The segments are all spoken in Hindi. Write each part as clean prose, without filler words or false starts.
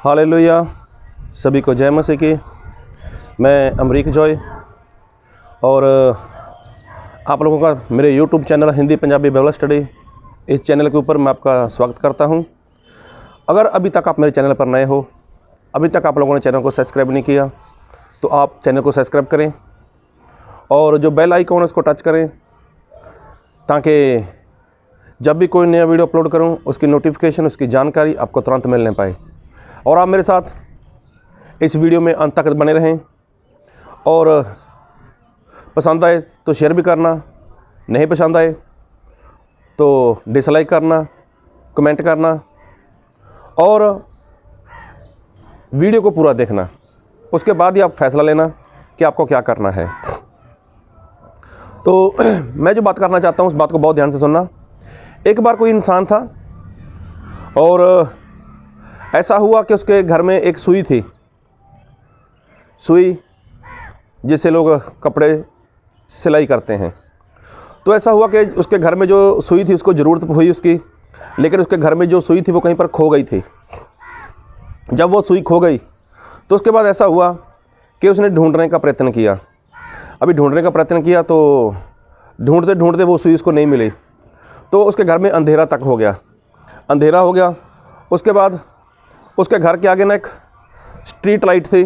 हालेलुया। सभी को जय मसीह की। मैं अमरीक जॉय और आप लोगों का मेरे YouTube channel Hindi Punjabi Bible study, इस चैनल के ऊपर मैं आपका स्वागत करता हूं। अगर अभी तक आप मेरे चैनल पर नए हो, अभी तक आप लोगों ने चैनल को सब्सक्राइब नहीं किया, तो आप चैनल को सब्सक्राइब करें और जो बेल आइकॉन है उसको टच करें, ताकि जब भी कोई नया वीडियो अपलोड करूं उसकी नोटिफिकेशन, उसकी जानकारी आपको तुरंत मिलने पाए। और आप मेरे साथ इस वीडियो में अंत तक बने रहें और पसंद आए तो शेयर भी करना, नहीं पसंद आए तो डिसलाइक करना, कमेंट करना और वीडियो को पूरा देखना। उसके बाद ही आप फैसला लेना कि आपको क्या करना है। तो मैं जो बात करना चाहता हूँ उस बात को बहुत ध्यान से सुनना। एक बार कोई इंसान था और ऐसा हुआ कि उसके घर में एक सुई थी, सुई जिससे लोग कपड़े सिलाई करते हैं। तो ऐसा हुआ कि उसके घर में जो सुई थी उसको ज़रूरत हुई उसकी, लेकिन उसके घर में जो सुई थी वो कहीं पर खो गई थी। जब वो सुई खो गई तो उसके बाद ऐसा हुआ कि उसने ढूंढने का प्रयत्न किया। अभी ढूंढने का प्रयत्न किया तो ढूंढते ढूंढते वो सुई उसको नहीं मिली, तो उसके घर में अंधेरा तक हो गया, अंधेरा हो गया। उसके बाद उसके घर के आगे ना एक स्ट्रीट लाइट थी,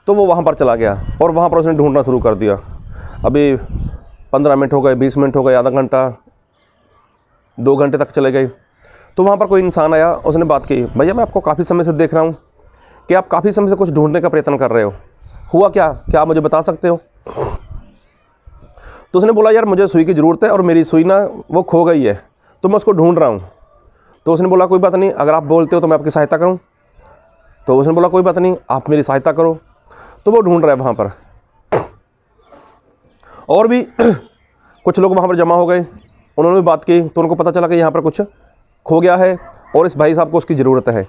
तो वो वहाँ पर चला गया और वहाँ पर उसने ढूंढना शुरू कर दिया। अभी 15 मिनट हो गए, 20 मिनट हो गए, आधा घंटा, 2 घंटे तक चले गए। तो वहाँ पर कोई इंसान आया, उसने बात की, भैया मैं आपको काफ़ी समय से देख रहा हूँ कि आप काफ़ी समय से कुछ ढूंढने का प्रयत्न कर रहे हो, हुआ क्या आप मुझे बता सकते हो? तो उसने बोला, यार मुझे सुई की ज़रूरत है और मेरी सुई ना वो खो गई है, तो मैं उसको ढूंढ रहा हूँ। तो उसने बोला, कोई बात नहीं, अगर आप बोलते हो तो मैं आपकी सहायता करूँ। तो उसने बोला, कोई बात नहीं, आप मेरी सहायता करो। तो वो ढूंढ रहा है वहाँ पर। और भी कुछ लोग वहाँ पर जमा हो गए, उन्होंने भी बात की, तो उनको पता चला कि यहाँ पर कुछ खो गया है और इस भाई साहब को उसकी ज़रूरत है।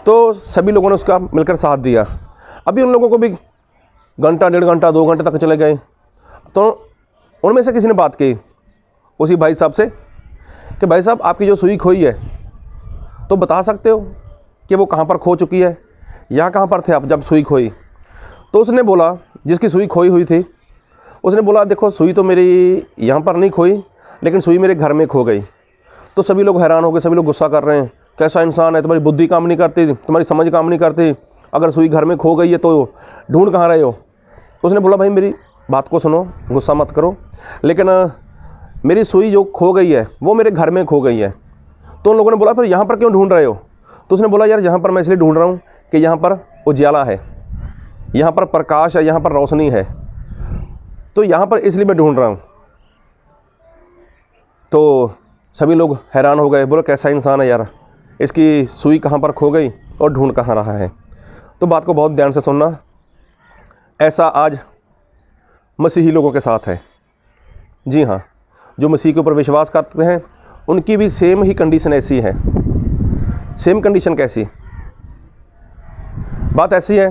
तो सभी लोगों ने उसका मिलकर साथ दिया। अभी उन लोगों को भी घंटा, 1.5 घंटा, 2 घंटे तक चले गए। तो उनमें से किसी ने बात की उसी भाई साहब से कि भाई साहब आपकी जो सुई खोई है, तो बता सकते हो कि वो कहाँ पर खो चुकी है, यहाँ कहाँ पर थे आप जब सुई खोई? तो उसने बोला, जिसकी सुई खोई हुई थी, उसने बोला, देखो सुई तो मेरी यहाँ पर नहीं खोई, लेकिन सुई मेरे घर में खो गई। तो सभी लोग हैरान हो गए, सभी लोग गुस्सा कर रहे हैं, कैसा इंसान है, तुम्हारी बुद्धि काम नहीं करती, तुम्हारी समझ काम नहीं करती, अगर सुई घर में खो गई है तो ढूंढ कहाँ रहे हो? उसने बोला, भाई मेरी बात को सुनो, गुस्सा मत करो, लेकिन मेरी सुई जो खो गई है वो मेरे घर में खो गई है। तो उन लोगों ने बोला, फिर यहाँ पर क्यों ढूंढ रहे हो? तो उसने बोला, यार यहाँ पर मैं इसलिए ढूंढ रहा हूँ कि यहाँ पर उजाला है, यहाँ पर प्रकाश है, यहाँ पर रोशनी है, तो यहाँ पर इसलिए मैं ढूंढ रहा हूँ। तो सभी लोग हैरान हो गए, बोलो कैसा इंसान है यार, इसकी सुई कहाँ पर खो गई और ढूंढ कहाँ रहा है? तो बात को बहुत ध्यान से सुनना। ऐसा आज मसीही लोगों के साथ है। जी हाँ, जो मसीह के ऊपर विश्वास करते हैं उनकी भी सेम ही कंडीशन ऐसी है। सेम कंडीशन कैसी? बात ऐसी है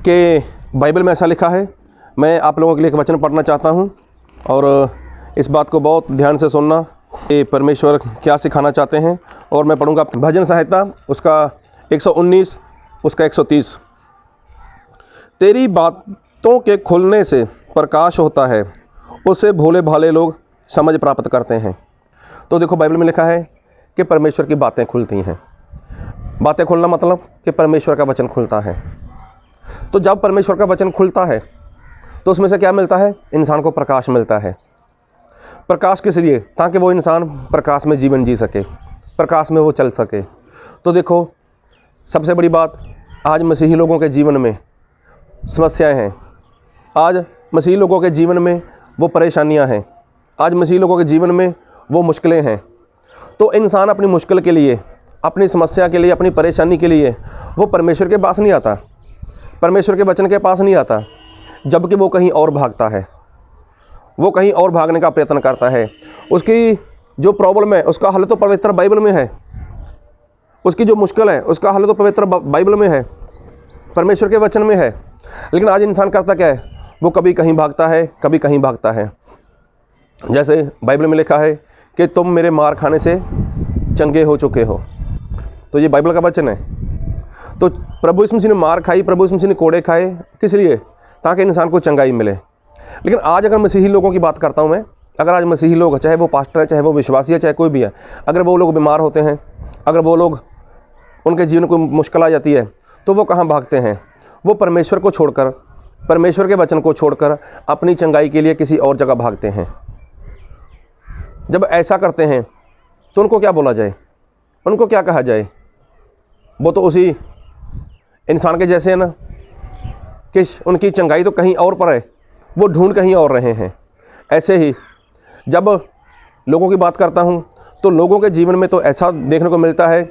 कि बाइबल में ऐसा लिखा है। मैं आप लोगों के लिए एक वचन पढ़ना चाहता हूँ और इस बात को बहुत ध्यान से सुनना कि परमेश्वर क्या सिखाना चाहते हैं। और मैं पढ़ूँगा भजन संहिता उसका 119 उसका 130। तेरी बातों के खुलने से प्रकाश होता है, उससे भोले भाले लोग समझ प्राप्त करते हैं। तो देखो बाइबल में लिखा है कि परमेश्वर की बातें खुलती हैं। बातें खुलना मतलब कि परमेश्वर का वचन खुलता है। तो जब परमेश्वर का वचन खुलता है तो उसमें से क्या मिलता है? इंसान को प्रकाश मिलता है। प्रकाश किस लिए? ताकि वो इंसान प्रकाश में जीवन जी सके, प्रकाश में वो चल सके। तो देखो सबसे बड़ी बात, आज मसीही लोगों के जीवन में समस्याएं हैं, आज मसीही लोगों के जीवन में वो परेशानियां हैं, आज मसीही लोगों के जीवन में वो मुश्किलें हैं। तो इंसान अपनी मुश्किल के लिए, अपनी समस्या के लिए, अपनी परेशानी के लिए वो परमेश्वर के पास नहीं आता, परमेश्वर के वचन के पास नहीं आता, जबकि वो कहीं और भागता है, वो कहीं और भागने का प्रयत्न करता है। उसकी जो प्रॉब्लम है उसका हल तो पवित्र बाइबल में है, उसकी जो मुश्किल है उसका हल तो पवित्र बाइबल में है, परमेश्वर के वचन में है। लेकिन आज इंसान करता क्या है? वो कभी कहीं भागता है, कभी कहीं भागता है। जैसे बाइबल में लिखा है कि तुम मेरे मार खाने से चंगे हो चुके हो, तो ये बाइबल का वचन है। तो प्रभु यीशु मसीह ने मार खाई, प्रभु यीशु मसीह ने कोड़े खाए, किस लिए? ताकि इंसान को चंगाई मिले। लेकिन आज अगर मसीही लोगों की बात करता हूँ मैं, अगर आज मसीही लोग, चाहे वो पास्टर है, चाहे वो विश्वासी है, चाहे कोई भी है, अगर वो लोग बीमार होते हैं, अगर वो लोग, उनके जीवन को मुश्किल आ जाती है, तो वो कहाँ भागते हैं? वो परमेश्वर को छोड़कर, परमेश्वर के वचन को छोड़कर अपनी चंगाई के लिए किसी और जगह भागते हैं। जब ऐसा करते हैं तो उनको क्या बोला जाए, उनको क्या कहा जाए? वो तो उसी इंसान के जैसे हैं ना, कि उनकी चंगाई तो कहीं और पर है, वो ढूंढ कहीं और रहे हैं। ऐसे ही जब लोगों की बात करता हूँ तो लोगों के जीवन में तो ऐसा देखने को मिलता है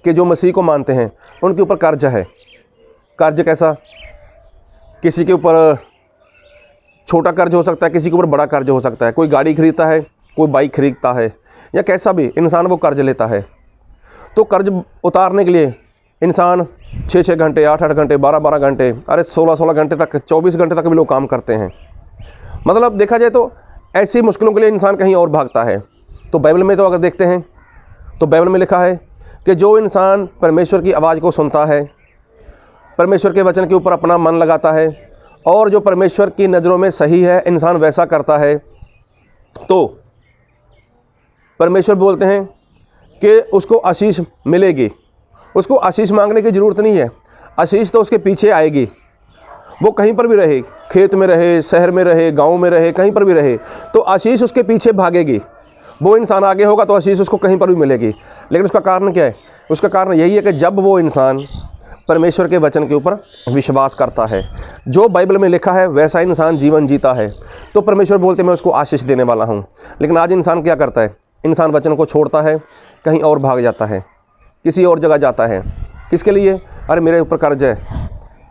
कि जो मसीह को मानते हैं उनके ऊपर कर्ज है। कर्ज कैसा? किसी के ऊपर छोटा कर्ज हो सकता है, किसी के ऊपर बड़ा कर्ज हो सकता है। कोई गाड़ी खरीदता है, कोई बाइक खरीदता है, या कैसा भी इंसान वो कर्ज लेता है। तो कर्ज उतारने के लिए इंसान 6-6 घंटे, 8-8 घंटे, 12-12 घंटे, अरे 16-16 घंटे तक, 24 घंटे तक भी लोग काम करते हैं। मतलब देखा जाए तो ऐसी मुश्किलों के लिए इंसान कहीं और भागता है। तो बाइबल में तो अगर देखते हैं तो बाइबल में लिखा है कि जो इंसान परमेश्वर की आवाज़ को सुनता है, परमेश्वर के वचन के ऊपर अपना मन लगाता है, और जो परमेश्वर की नज़रों में सही है, इंसान वैसा करता है, तो परमेश्वर बोलते हैं कि उसको आशीष मिलेगी। उसको आशीष मांगने की ज़रूरत नहीं है, आशीष तो उसके पीछे आएगी। वो कहीं पर भी रहे, खेत में रहे, शहर में रहे, गांव में रहे, कहीं पर भी रहे, तो आशीष उसके पीछे भागेगी। वो इंसान आगे होगा तो आशीष उसको कहीं पर भी मिलेगी। लेकिन उसका कारण क्या है? उसका कारण यही है कि जब वो इंसान परमेश्वर के वचन के ऊपर विश्वास करता है, जो बाइबल में लिखा है वैसा इंसान जीवन जीता है, तो परमेश्वर बोलते मैं उसको आशीष देने वाला हूँ। लेकिन आज इंसान क्या करता है? इंसान वचन को छोड़ता है, कहीं और भाग जाता है, किसी और जगह जाता है। किसके लिए? अरे मेरे ऊपर कर्ज है,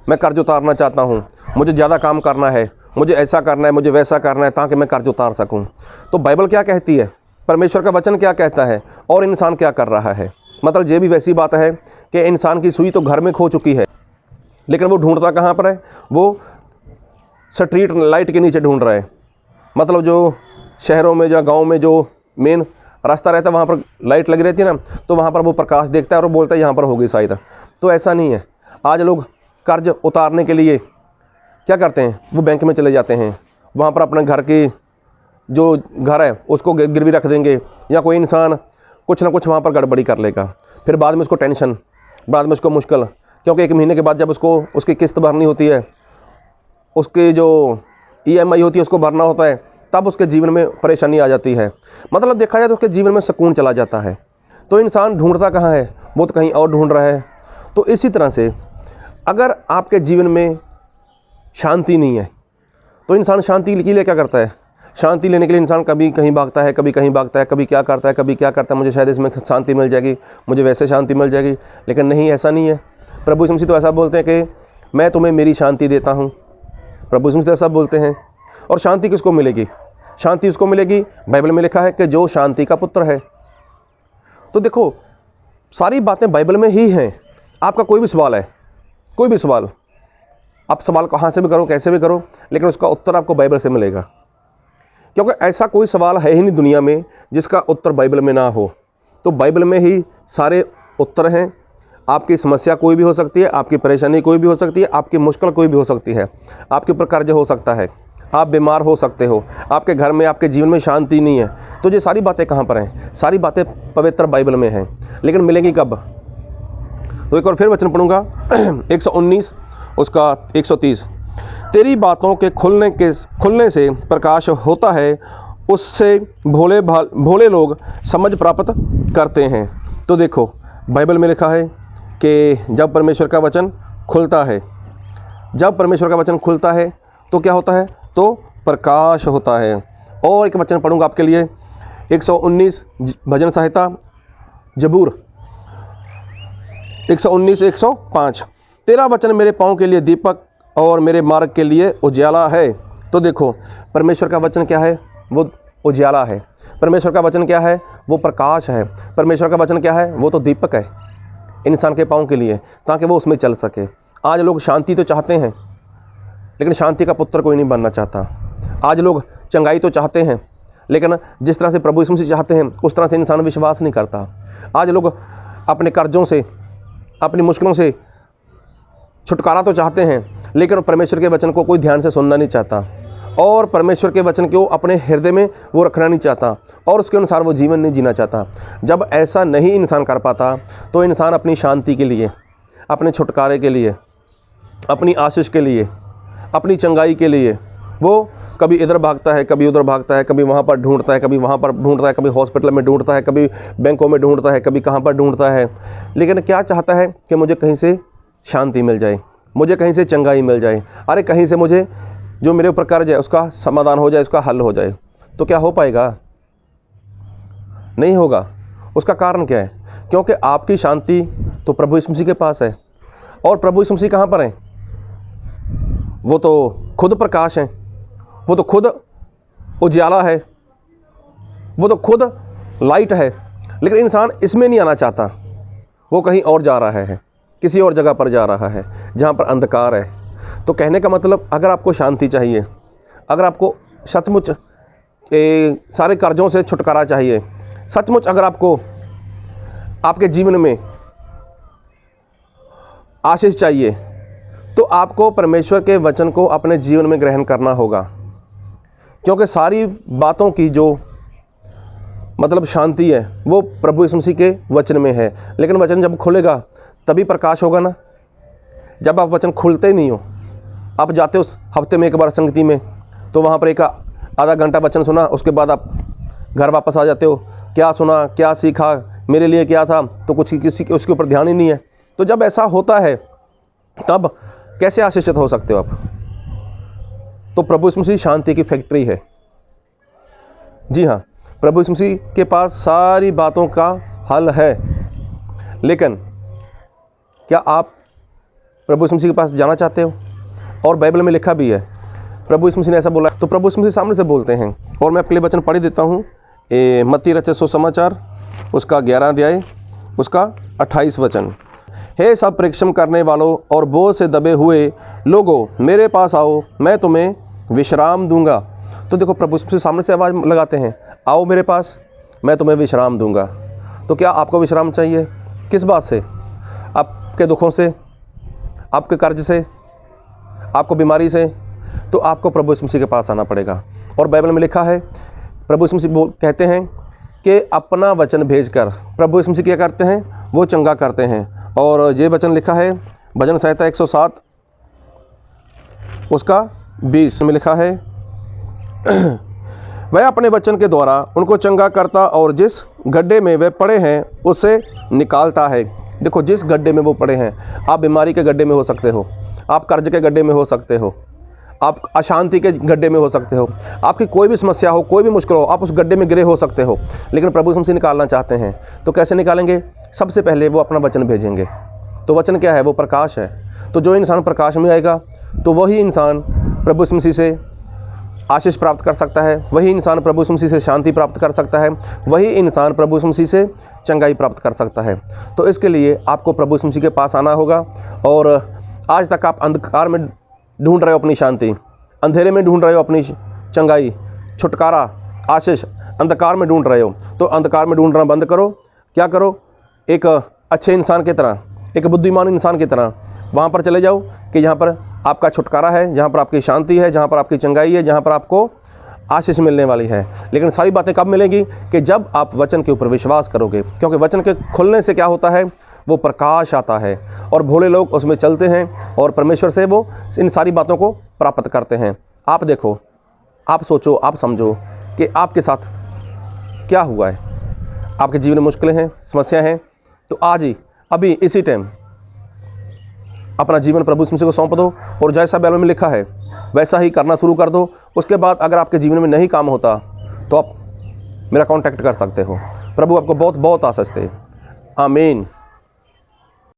मैं कर्ज उतारना चाहता हूँ, मुझे ज़्यादा काम करना है, मुझे ऐसा करना है, मुझे वैसा करना है, ताकि मैं कर्ज उतार सकूँ। तो बाइबल क्या कहती है, परमेश्वर का वचन क्या कहता है, और इंसान क्या कर रहा है? मतलब ये भी वैसी बात है कि इंसान की सुई तो घर में खो चुकी है, लेकिन वो ढूंढता कहाँ पर है? वो स्ट्रीट लाइट के नीचे ढूंढ रहा है। मतलब जो शहरों में या गाँव में जो मेन रास्ता रहता है वहाँ पर लाइट लगी रहती है ना, तो वहाँ पर वो प्रकाश देखता है और वो बोलता है यहाँ पर होगी शायद। तो ऐसा नहीं है। आज लोग कर्ज उतारने के लिए क्या करते हैं? वो बैंक में चले जाते हैं, वहाँ पर अपने घर की जो घर है उसको गिरवी रख देंगे, या कोई इंसान कुछ ना कुछ वहाँ पर गड़बड़ी कर लेगा। फिर बाद में उसको टेंशन, बाद में उसको मुश्किल, क्योंकि 1 महीने के बाद जब उसकी किस्त भरनी होती है, उसकी जो EMI होती है उसको भरना होता है, तब उसके जीवन में परेशानी आ जाती है। मतलब देखा जाए तो उसके जीवन में सुकून चला जाता है। तो इंसान ढूंढता कहाँ है? वो तो कहीं और ढूंढ रहा है। तो इसी तरह से अगर आपके जीवन में शांति नहीं है तो इंसान शांति के लिए क्या करता है? शांति लेने के लिए इंसान कभी कहीं भागता है, कभी कहीं भागता है, कभी क्या करता है, कभी क्या करता है, मुझे शायद इसमें शांति मिल जाएगी, मुझे वैसे शांति मिल जाएगी। लेकिन नहीं, ऐसा नहीं है। प्रभु यीशु मसीह तो ऐसा बोलते हैं कि मैं तुम्हें मेरी शांति देता हूँ। प्रभु यीशु मसीह ऐसा बोलते हैं। और शांति किसको मिलेगी? शांति उसको मिलेगी, बाइबल में लिखा है कि जो शांति का पुत्र है। तो देखो, सारी बातें बाइबल में ही हैं। आपका कोई भी सवाल है, कोई भी सवाल, आप सवाल कहाँ से भी करो, कैसे भी करो, लेकिन उसका उत्तर आपको बाइबल से मिलेगा। क्योंकि ऐसा कोई सवाल है ही नहीं दुनिया में जिसका उत्तर बाइबल में ना हो। तो बाइबल में ही सारे उत्तर हैं। आपकी समस्या कोई भी हो सकती है, आपकी परेशानी कोई भी हो सकती है, आपकी मुश्किल कोई भी हो सकती है, आपके ऊपर कर्ज हो सकता है, आप बीमार हो सकते हो, आपके घर में, आपके जीवन में शांति नहीं है। तो ये सारी बातें कहाँ पर हैं? सारी बातें पवित्र बाइबल में हैं। लेकिन मिलेंगी कब? तो एक और फिर वचन पढ़ूंगा 119 उसका 130। तेरी बातों के खुलने से प्रकाश होता है, उससे भोले लोग समझ प्राप्त करते हैं। तो देखो, बाइबल में लिखा है कि जब परमेश्वर का वचन खुलता है, जब परमेश्वर का वचन खुलता है तो क्या होता है? तो प्रकाश होता है। और एक वचन पढ़ूंगा आपके लिए, 119 भजन संहिता जबूर 119-105। तेरा वचन मेरे पाँव के लिए दीपक और मेरे मार्ग के लिए उजाला है। तो देखो, परमेश्वर का वचन क्या है? वो उजाला है। परमेश्वर का वचन क्या है? वो प्रकाश है। परमेश्वर का वचन क्या है? वो तो दीपक है इंसान के पाँव के लिए, ताकि वो उसमें चल सके। आज लोग शांति तो चाहते हैं, लेकिन शांति का पुत्र कोई नहीं बनना चाहता। आज लोग चंगाई तो चाहते हैं, लेकिन जिस तरह से प्रभु यीशु मसीह चाहते हैं उस तरह से इंसान विश्वास नहीं करता। आज लोग अपने कर्जों से, अपनी मुश्किलों से छुटकारा तो चाहते हैं, लेकिन परमेश्वर के वचन को कोई ध्यान से सुनना नहीं चाहता और परमेश्वर के वचन को अपने हृदय में वो रखना नहीं चाहता और उसके अनुसार वो जीवन नहीं जीना चाहता। जब ऐसा नहीं इंसान कर पाता तो इंसान अपनी शांति के लिए, अपने छुटकारे के लिए, अपनी आशीष के लिए, अपनी चंगाई के लिए वो कभी इधर भागता है, कभी उधर भागता है, कभी वहाँ पर ढूंढता है, कभी वहाँ पर ढूंढता है, कभी हॉस्पिटल में ढूंढता है, कभी बैंकों में ढूंढता है, कभी कहाँ पर ढूंढता है। लेकिन क्या चाहता है कि मुझे कहीं से शांति मिल जाए, मुझे कहीं से चंगाई मिल जाए, अरे कहीं से मुझे जो मेरे ऊपर कर्ज है उसका समाधान हो जाए, उसका हल हो जाए। तो क्या हो पाएगा? नहीं होगा। उसका कारण क्या है? क्योंकि आपकी शांति तो प्रभु यीशु मसीह के पास है। और प्रभु यीशु मसीह कहाँ पर हैं? वो तो खुद प्रकाश हैं, वो तो खुद उजाला है, वो तो खुद लाइट है। लेकिन इंसान इसमें नहीं आना चाहता, वो कहीं और जा रहा है, किसी और जगह पर जा रहा है जहाँ पर अंधकार है। तो कहने का मतलब, अगर आपको शांति चाहिए, अगर आपको सचमुच सारे कर्जों से छुटकारा चाहिए, सचमुच अगर आपको आपके जीवन में आशीष चाहिए, तो आपको परमेश्वर के वचन को अपने जीवन में ग्रहण करना होगा। क्योंकि सारी बातों की जो मतलब शांति है वो प्रभु यीशु मसीह के वचन में है। लेकिन वचन जब खुलेगा तभी प्रकाश होगा ना। जब आप वचन खुलते ही नहीं हो, आप जाते हो हफ्ते में एक बार संगति में, तो वहाँ पर एक आधा घंटा वचन सुना, उसके बाद आप घर वापस आ जाते हो। क्या सुना, क्या सीखा, मेरे लिए क्या था, तो कुछ किसी उसके ऊपर ध्यान ही नहीं है। तो जब ऐसा होता है तब कैसे आशीषित हो सकते हो आप? तो प्रभु यीशु मसीह शांति की फैक्ट्री है। जी हाँ, प्रभु यीशु मसीह के पास सारी बातों का हल है। लेकिन क्या आप प्रभु यीशु मसीह के पास जाना चाहते हो? और बाइबल में लिखा भी है, प्रभु यीशु मसीह ने ऐसा बोला। तो प्रभु यीशु मसीह सामने से बोलते हैं, और मैं आपके लिए वचन पढ़ देता हूँ। मत्ती रचित सुसमाचार उसका 11 अध्याय उसका 28 वचन। हे सब परिश्रम करने वालों और बोझ से दबे हुए लोगों, मेरे पास आओ, मैं तुम्हें विश्राम दूंगा। तो देखो, प्रभु यीशु मसीह सामने से आवाज़ लगाते हैं, आओ मेरे पास, मैं तुम्हें विश्राम दूंगा। तो क्या आपको विश्राम चाहिए? किस बात से? आपके दुखों से, आपके कर्ज से, आपको बीमारी से? तो आपको प्रभु यीशु मसीह के पास आना पड़ेगा। और बाइबल में लिखा है, प्रभु यीशु मसीह कहते हैं कि अपना वचन भेजकर प्रभु यीशु मसीह क्या करते हैं? वो चंगा करते हैं। और ये वचन लिखा है भजन संहिता 107 उसका 20 में लिखा है, वह अपने वचन के द्वारा उनको चंगा करता और जिस गड्ढे में वे पड़े हैं उसे निकालता है। देखो, जिस गड्ढे में वो पड़े हैं, आप बीमारी के गड्ढे में हो सकते हो, आप कर्ज के गड्ढे में हो सकते हो, आप अशांति के गड्ढे में हो सकते हो, आपकी कोई भी समस्या हो, कोई भी मुश्किल हो, आप उस गड्ढे में गिरे हो सकते हो। लेकिन प्रभु यीशु मसीह निकालना चाहते हैं। तो कैसे निकालेंगे? सबसे पहले वो अपना वचन भेजेंगे। तो वचन क्या है? वो प्रकाश है। तो जो इंसान प्रकाश में आएगा तो वही इंसान प्रभु यीशु मसीह से आशीष प्राप्त कर सकता है, वही इंसान प्रभु यीशु मसीह से शांति प्राप्त कर सकता है, वही इंसान प्रभु यीशु मसीह से चंगाई प्राप्त कर सकता है। तो इसके लिए आपको प्रभु यीशु मसीह के पास आना होगा। और आज तक आप अंधकार में ढूंढ रहे हो अपनी शांति, अंधेरे में ढूंढ रहे हो अपनी चंगाई, छुटकारा, आशीष, अंधकार में ढूंढ रहे हो। तो अंधकार में ढूंढना बंद करो। क्या करो? एक अच्छे इंसान की तरह, एक बुद्धिमान इंसान की तरह वहाँ पर चले जाओ कि जहाँ पर आपका छुटकारा है, जहाँ पर आपकी शांति है, जहाँ पर आपकी चंगाई है, जहाँ पर आपको आशीष मिलने वाली है। लेकिन सारी बातें कब मिलेंगी? कि जब आप वचन के ऊपर विश्वास करोगे। क्योंकि वचन के खुलने से क्या होता है? वो प्रकाश आता है और भोले लोग उसमें चलते हैं और परमेश्वर से वो इन सारी बातों को प्राप्त करते हैं। आप देखो, आप सोचो, आप समझो कि आपके साथ क्या हुआ है। आपके जीवन में मुश्किलें हैं, समस्या हैं, तो आज ही अभी इसी टाइम अपना जीवन प्रभु यीशु मसीह को सौंप दो और जैसा बाइबल में लिखा है वैसा ही करना शुरू कर दो। उसके बाद अगर आपके जीवन में नहीं काम होता तो आप मेरा कांटेक्ट कर सकते हो। प्रभु आपको बहुत बहुत आशीष दे। आमीन।